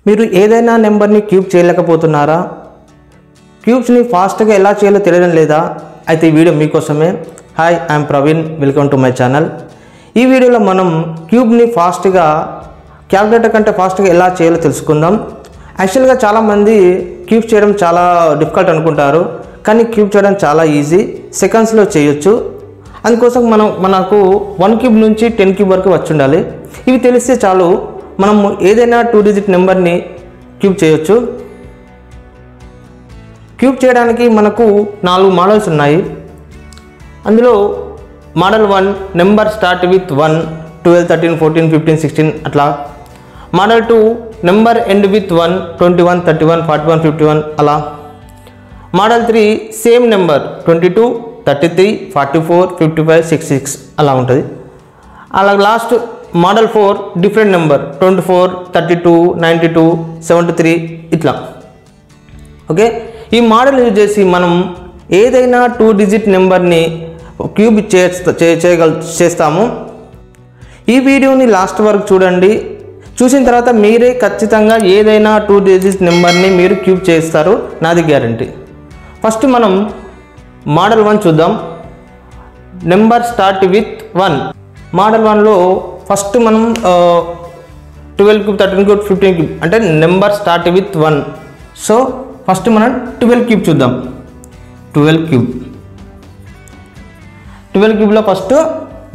మీరు ఏదైనా నెంబర్ని క్యూబ్ చేయలేకపోతున్నారా? క్యూబ్స్ని ఫాస్ట్గా ఎలా చేయాలో తెలియడం లేదా? అయితే ఈ వీడియో మీకోసమే. Hi, I'm Praveen, welcome to my channel. ఈ వీడియోలో మనం క్యూబ్ని ఫాస్ట్గా క్యాల్కులేటర్ కంటే ఫాస్ట్గా ఎలా చేయాలో తెలుసుకుందాం. యాక్చువల్గా చాలామంది క్యూబ్ చేయడం చాలా డిఫికల్ట్ అనుకుంటారు, కానీ క్యూబ్ చేయడం చాలా ఈజీ, సెకండ్స్లో చేయొచ్చు. అందుకోసం మనకు 1 క్యూబ్ నుంచి 10 క్యూబ్ వరకు వచ్చి ఉండాలి. ఇవి తెలిస్తే చాలు, మనం ఏదైనా 2 డిజిట్ నెంబర్ని క్యూబ్ చేయొచ్చు. క్యూబ్ చేయడానికి మనకు 4 మోడల్స్ ఉన్నాయి. అందులో మోడల్ 1 నెంబర్ స్టార్ట్ విత్ 1, 12, 13, 14, 15, 16 అట్లా. మోడల్ 2 నెంబర్ ఎండ్ విత్ 1, 21, 31, 41, 51 అలా. మోడల్ 3 సేమ్ నెంబర్ 22, 33, 44, 55, 66 అలా ఉంటుంది. అలా లాస్ట్ మోడల్ 4 డిఫరెంట్ నెంబర్ 24, 32, 92, 73 ఇట్లా. ఓకే, ఈ మోడల్ యూజ్ చేసి మనం ఏదైనా 2 డిజిట్ నెంబర్ని క్యూబ్ చేస్తాము. ఈ వీడియోని లాస్ట్ వరకు చూడండి. చూసిన తర్వాత మీరే ఖచ్చితంగా ఏదైనా 2 డిజిట్ నెంబర్ని మీరు క్యూబ్ చేస్తారు, నాది గ్యారంటీ. ఫస్ట్ మనం మోడల్ 1 చూద్దాం. Number start with 1. మోడల్ 1లో ఫస్ట్ మనం 12 క్యూబ్, 13 క్యూబ్, 15 క్యూబ్ అంటే number start with 1. So first మనం 12 క్యూబ్ చూద్దాం. 12 క్యూబ్లో ఫస్ట్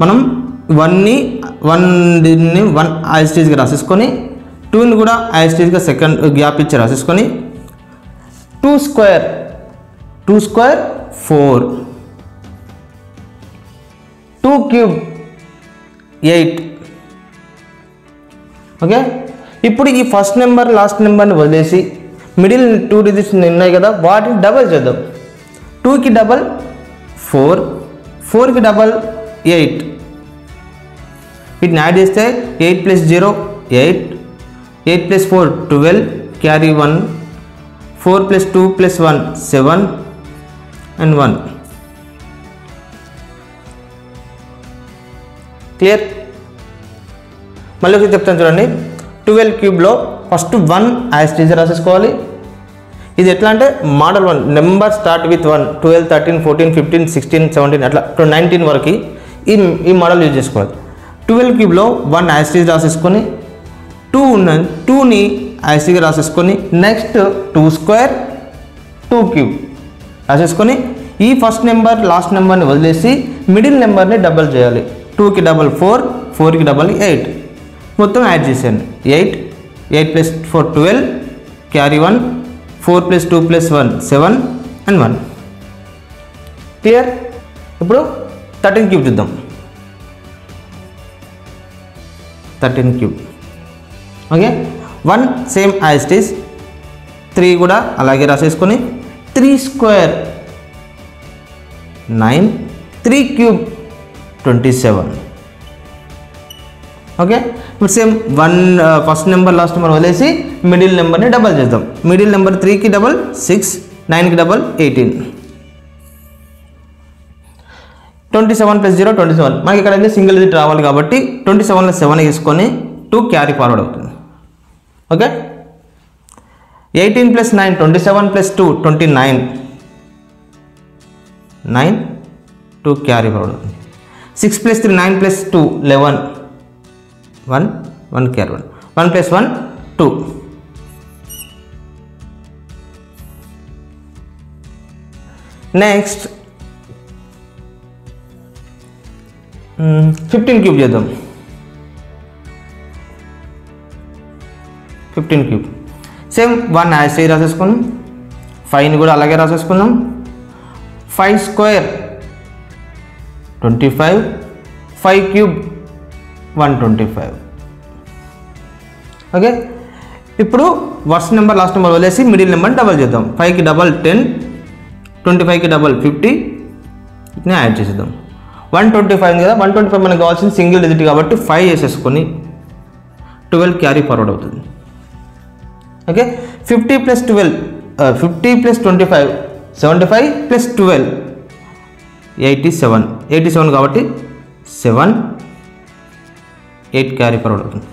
మనం 1ని ఐస్టేజ్గా రాసేసుకొని 2ని కూడా ఐస్టేజ్గా సెకండ్ గ్యాప్ ఇచ్చి రాసేసుకొని 2 స్క్వేర్ 4, 2 క్యూబ్ 8. ఓకే, ఇప్పుడు ఈ ఫస్ట్ నెంబర్ లాస్ట్ నెంబర్ని వదిలేసి మిడిల్ 2 డిజిట్స్ ఉన్నాయి కదా, వాటిని డబల్ చేద్దాం. 2కి డబల్ 4, 4కి డబల్ 8. వీటిని యాడ్ చేస్తే 8 + 0 8, 8 + 4 12, క్యారీ 1, 4 + 2 + 1 7 and 1. క్లియర్? మళ్ళీ ఒకటి చెప్తాను చూడండి. 12 క్యూబ్లో ఫస్ట్ 1 యాస్టేజ్ రాసేసుకోవాలి. ఇది ఎట్లా అంటే మోడల్ 1 నెంబర్ స్టార్ట్ విత్ 1, 12, 13, 14, 15, 16, 17 అట్లా 19 వరకు ఈ మోడల్ యూజ్ చేసుకోవాలి. 12 క్యూబ్లో 1 యాస్టేజ్ రాసేసుకొని 2ని యాస్టేజ్గా రాసేసుకొని నెక్స్ట్ 2 స్క్వేర్ 2 క్యూబ్ రాసేసుకొని ఈ ఫస్ట్ నెంబర్ లాస్ట్ నెంబర్ని వదిలేసి మిడిల్ నెంబర్ని డబల్ చేయాలి. 2కి డబల్ 4, 4కి డబల్ 8 మొత్తం యాడ్ చేశాను. 8, 8 + 4 12, క్యారీ 1, 4 + 2 + 1 7 and 1. క్లియర్? ఇప్పుడు 13 క్యూబ్ చూద్దాం. 13 క్యూబ్ ఓకే, 1 సేమ్ యాస్టేజ్, 3 కూడా అలాగే రాసేసుకొని 3 స్క్వేర్ 9, 3 క్యూబ్ 27. ఓకే, ఇప్పుడు same 1 first number last number వదిలేసి మిడిల్ నెంబర్ని డబల్ చేద్దాం. మిడిల్ నెంబర్ 3కి డబల్ 6, 9కి డబల్ 18. 27 + 0 27. మనకి ఇక్కడ అయితే సింగిల్ డిజిట్ రావాలి కాబట్టి 27లో 7 వేసుకొని 2 క్యారీ ఫార్వర్డ్ అవుతుంది. ఓకే, 18 + 9 27 + 2 29, 9 2 క్యారీ ఫార్వర్డ్ అవుతుంది. 6 + 3 9 + 2 11, 1 క్యారీ ఫార్వర్డ్. 1 + 1 2. నెక్స్ట్ 15 క్యూబ్ చేద్దాం. 15 క్యూబ్ సేమ్ 1 యాస్టేజ్ రాసేసుకుందాం. 5ని కూడా అలాగే రాసేసుకుందాం. 5 స్క్వేర్ 25, 5 క్యూబ్ 125. ఓకే, ఇప్పుడు ఫస్ట్ నెంబర్ లాస్ట్ నెంబర్ వదిలేసి మిడిల్ నెంబర్ డబల్ చేద్దాం. 5కి డబల్ 10, 25కి డబల్ 50 ఇట్లా యాడ్ చేసేద్దాం. 125 కదా, 125 మనకు కావాల్సింది సింగిల్ డిజిట్ కాబట్టి 5 వేసేసుకొని 12 క్యారీ ఫార్వర్డ్ అవుతుంది. ఓకే, 50 + 12 50 + 25 75 + 12 87 కాబట్టి 7 8 క్యారీ ఫార్వర్డ్ అవుతుంది.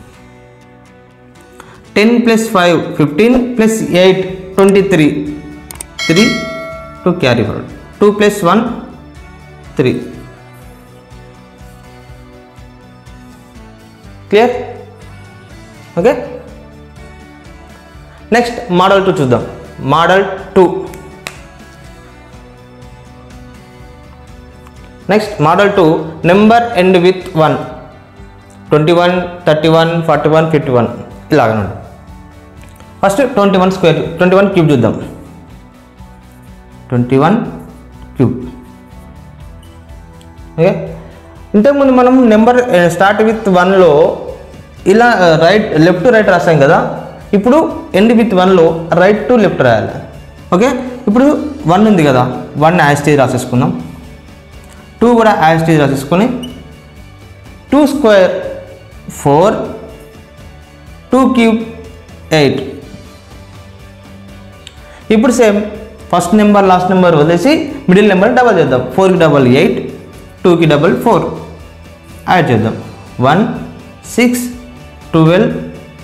10 plus 5 15 plus 8 23 3 to carry forward 2 plus 1 3 clear okay next model 2 చూద్దాం model 2 next model 2 number end with 1 21 31 41 51 ఇలాగనండి first 21 square 21 cube చూద్దాం 21 క్యూబ్ ఓకే ఇంతకుముందు మనం నెంబర్ స్టార్ట్ విత్ 1లో ఇలా లెఫ్ట్ టు రైట్ రాసాం కదా ఇప్పుడు ఎండ్ విత్ 1లో రైట్ టు లెఫ్ట్ రాయాలి ఓకే ఇప్పుడు 1 ఉంది కదా 1 యాజ్ టీజ్ రాసేసుకుందాం 2 కూడా యాజ్ టీజ్ రాసేసుకొని 2 స్క్వేర్ 4 2 క్యూబ్ 8 ఇప్పుడు same first number last number వదిలేసి మిడిల్ నెంబర్ డబల్ చేద్దాం 4కి డబల్ 8 2కి డబల్ 4 యాడ్ చేద్దాం 1 6 12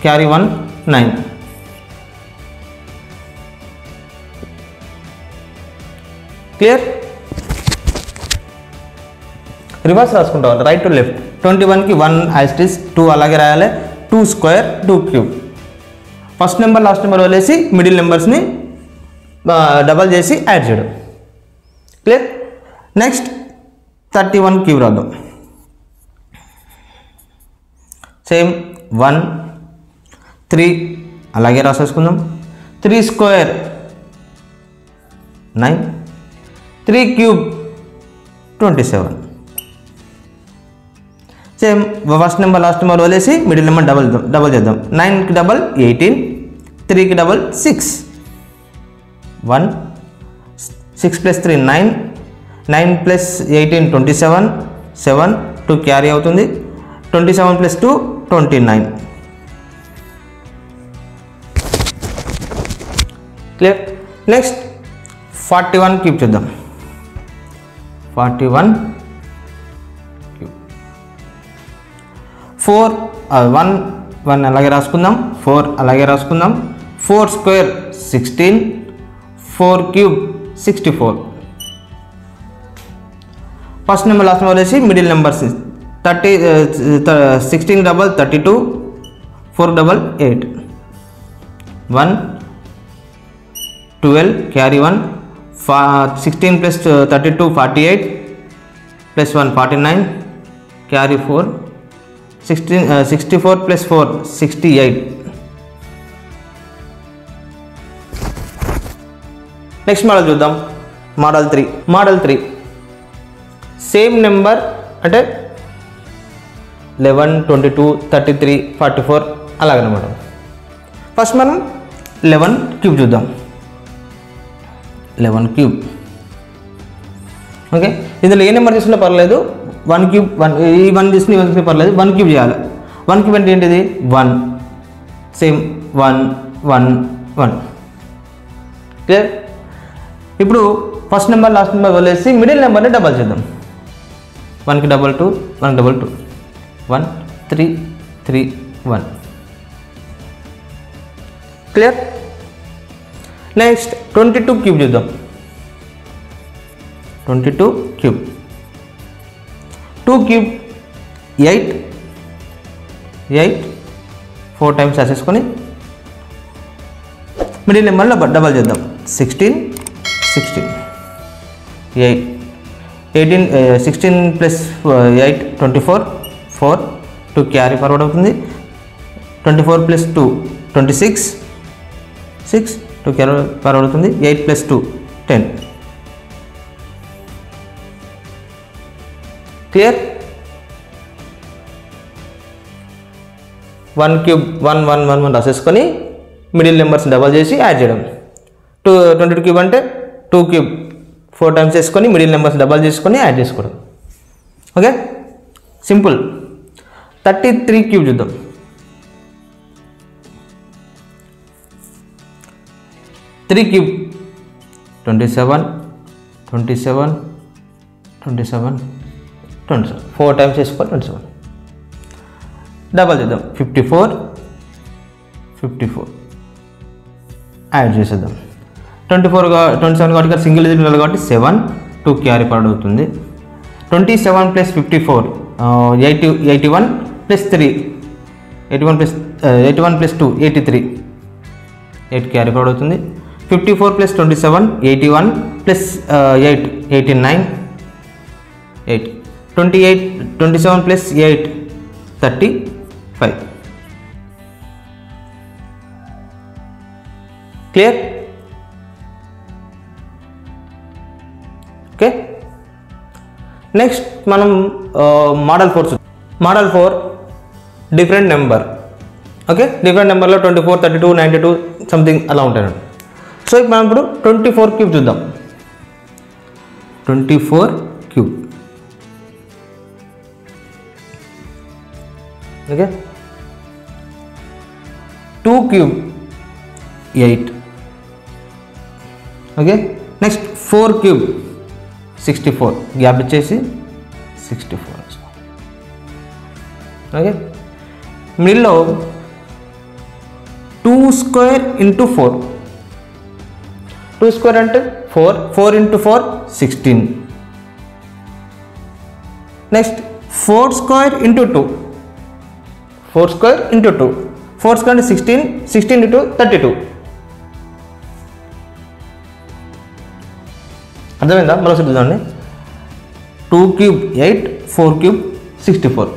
క్యారీ 1 9 క్లియర్ రివర్స్ రాసుకుంటాం రైట్ టు లెఫ్ట్ 21కి 1 యాజ్ ఇట్ ఈస్ 2 అలాగే రాయాలి 2 square 2 cube first number last number వదిలేసి మిడిల్ నెంబర్స్ని డబల్ చేసి యాడ్ చేయడం క్లియర్ నెక్స్ట్ 31 క్యూబ్ రాద్దాం సేమ్ 1 3 అలాగే రాసేసుకుందాం 3 square 9 3 cube 27 same first number last number వదిలేసి మిడిల్ నెంబర్ డబల్ చేద్దాం 9కి డబల్ 18 3కి డబల్ 6 1 6 ప్లస్ 3 9 9 ప్లస్ 18 27 7 2 క్యారీ అవుతుంది 27 ప్లస్ 2 29 క్లియర్ నెక్స్ట్ 41 క్యూబ్ చూద్దాం 41 క్యూబ్ 1 అలాగే రాసుకుందాం 4 అలాగే రాసుకుందాం 4 square 16 4 cube 64 first number last number వేసి middle numbers 16 double 32 4 double 8 1 12 carry 1 16 plus 32 48 plus 1 49 carry 4 64 plus 4 68 next model చూద్దాం మోడల్ 3 సేమ్ నెంబర్ అంటే 11 22 33 44 అలాగనమాట ఫస్ట్ మనం 11 క్యూబ్ చూద్దాం 11 క్యూబ్ ఓకే ఇందులో ఏ నెంబర్ తీసుకున్నా పర్లేదు 1 క్యూబ్ 1 ఈ 1 తీసుకుని 1 తీసుకుని పర్లేదు 1 క్యూబ్ చేయాలి 1 క్యూబ్ అంటే ఏంటిది 1 సేమ్ 1 1 1 క్లియర్ ఇప్పుడు ఫస్ట్ నెంబర్ లాస్ట్ నెంబర్ వదిలేసి మిడిల్ నెంబర్ని డబల్ చేద్దాం 1కి double 2 1 double 2 1 3 3 1 clear next 22 cube చూద్దాం 22 క్యూబ్ 2 క్యూబ్ 8 4 టైమ్స్ వేసేసుకొని మిడిల్ నెంబర్లో డబల్ చేద్దాం 16 16 ప్లస్ 8 24 4 2 క్యారీ ఫార్వర్డ్ అవుతుంది 24 ప్లస్ 2 26 6 2 క్యారీ ఫార్వర్డ్ అవుతుంది 8 ప్లస్ 2 10 క్లియర్ 1 క్యూబ్ 1 1 1 1 రాసేసుకొని మిడిల్ నెంబర్స్ డబల్ చేసి యాడ్ చేయడం 22 క్యూబ్ అంటే 2 క్యూబ్ 4 టైమ్స్ వేసుకొని మిడిల్ నెంబర్స్ డబల్ చేసుకొని యాడ్ చేసుకోవడం ఓకే సింపుల్ 33 క్యూబ్ చూద్దాం 3 క్యూబ్ 27 27 27 27 4 టైమ్స్ వేసుకొని 27 డబల్ చేద్దాం 54 54 యాడ్ చేసేద్దాం. 27 కాబట్టి ఇక్కడ సింగిల్ డిజిట్ ఉండాలి కాబట్టి 7 2 క్యారీ ఫార్వర్డ్ అవుతుంది. 27 plus 54 81 plus 3 81 plus 2 83 8 carry forward అవుతుంది. 54 plus 27 81 plus 8 89 8 27 plus 8 35. Clear? Okay, next మనం model 4 different number. Okay, different నెంబర్లో 24 32 92 సంథింగ్ అలా ఉంటాయి. సో మనం ఇప్పుడు 24 క్యూబ్ చూద్దాం. 24 cube. Okay, 2 cube 8. Okay, next 4 cube 64, gap ఇచ్చేసి 64. ఓకే, మిడిల్లో 2 స్క్వేర్ ఇంటూ 4. 2 స్క్వేర్ అంటే 4, 4 into 4 16. Next 4 square into 2, 4 square into 2, 4 square అంటే 16, 16 ఇంటూ 32. అర్థమైందా? మరోసారి చూద్దామండి. 2 క్యూబ్ 8, 4 క్యూబ్ 64.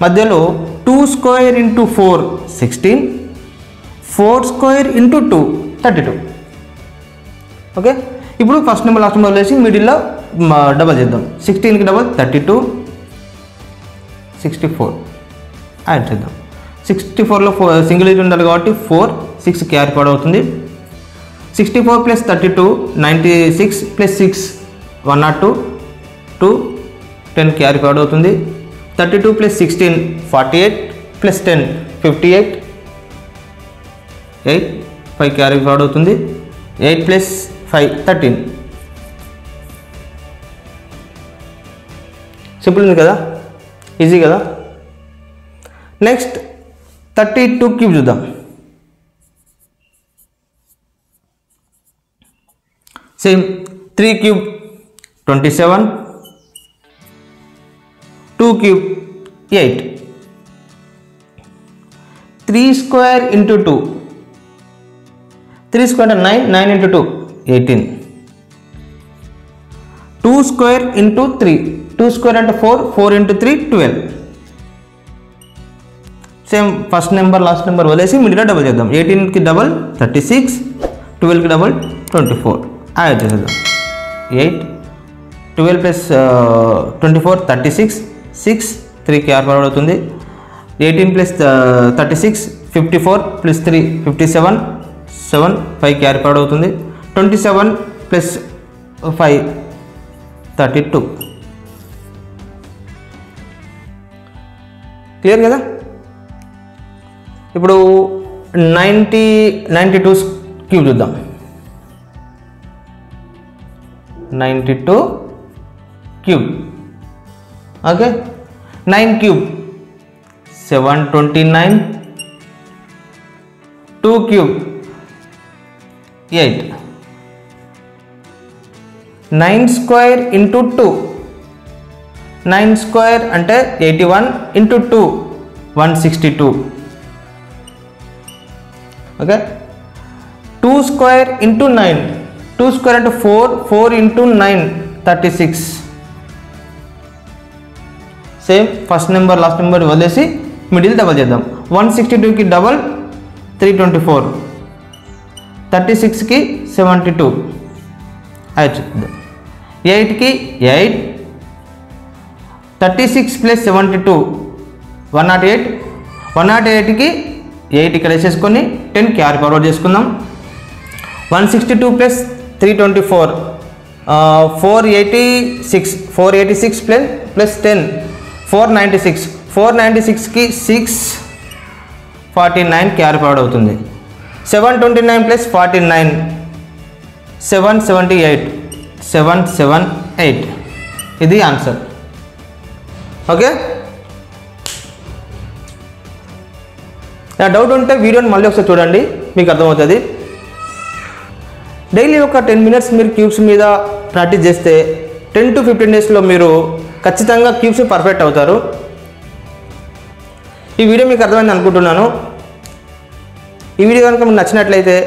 మధ్యలో 2 square into 4 16, 4 square into 2 32. Okay, ఇప్పుడు ఫస్ట్ నెంబర్ లాస్ట్ నెంబర్ వదిలేసి మిడిల్లో డబల్ చేద్దాం. 16కి డబల్ 32 64 యాడ్ చేద్దాం. 64లో సింగిల్ డిజిట్ ఉండాలి కాబట్టి 4 6 క్యారీ ఫార్వర్డ్ అవుతుంది. 64 ప్లస్ 32 96 ప్లస్ 6 102 2 10 క్యారీ ఫార్వర్డ్ అవుతుంది. 32 ప్లస్ 16 48 ప్లస్ 10 58 8 5 క్యారీ ఫార్వర్డ్ అవుతుంది. 8 ప్లస్ 5 13. సింపుల్ ఉంది కదా, ఈజీ కదా. నెక్స్ట్ 32 క్యూబ్ చూద్దాం. Same 3 cube 27, 2 cube 8, 3 square into 2, 3 square అంటే 9, 9 ఇంటూ 2 18. 2 స్క్వేర్ ఇంటూ 3, 2 స్క్వేర్ అంటే 4, 4 into 3 12. Same first number last number వదిలేసి మిడిల్లో డబల్ చేద్దాం. 18కి డబల్ 36, 12కి డబల్ 24 యాడ్ చేసేద్దాం. 8 12 ప్లస్ 24 36 6 3 క్యారీ ఫార్వర్డ్ అవుతుంది. 18 ప్లస్ 36 54 ప్లస్ 3 57 7 5 క్యారీ ఫార్వర్డ్ అవుతుంది. 27 ప్లస్ 5 32. క్లియర్ కదా? ఇప్పుడు 92 క్యూబ్ చూద్దాం. 92 cube. Okay, 9 cube 729, 2 cube 8, 9 square into 2, 9 square అంటే 81 into 2 162. Okay, 2 square into 9, 2 square అంటే 4, 4 into 9 36. Same first number last number వదిలేసి middle double చేద్దాం. 162కి డబల్ 324, 36కి 72 యాడ్ చేద్దాం. 8కి 8, 36 ప్లస్ 72 108, 108కి 8 ఇక్కడ వేసేసుకొని 10 క్యారీ ఫార్వర్డ్ చేసుకుందాం. 162 ప్లస్ 324 486 ప్లస్ 10 496, 496కి 649 క్యారీ ఫార్వర్డ్ అవుతుంది. 729 ప్లస్ 49 778 ఇది ఆన్సర్. ఓకే, నా డౌట్ ఉంటే వీడియోని మళ్ళీ ఒకసారి చూడండి, మీకు అర్థమవుతుంది. డైలీ ఒక 10 మినిట్స్ మీరు క్యూబ్స్ మీద ప్రాక్టీస్ చేస్తే 10 to 15 డేస్లో మీరు ఖచ్చితంగా క్యూబ్స్ పర్ఫెక్ట్ అవుతారు. ఈ వీడియో మీకు అర్థమైంది అనుకుంటున్నాను. ఈ వీడియో కనుక మీకు నచ్చినట్లయితే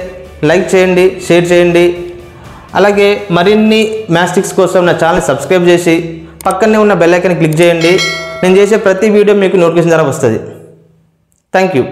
లైక్ చేయండి, షేర్ చేయండి. అలాగే మరిన్ని మ్యాథ్స్ కోసం నా ఛానల్ సబ్స్క్రైబ్ చేసి పక్కనే ఉన్న బెల్ ఐకాన్ క్లిక్ చేయండి. నేను చేసే ప్రతి వీడియో మీకు నోటిఫికేషన్ ద్వారా వస్తుంది. Thank you.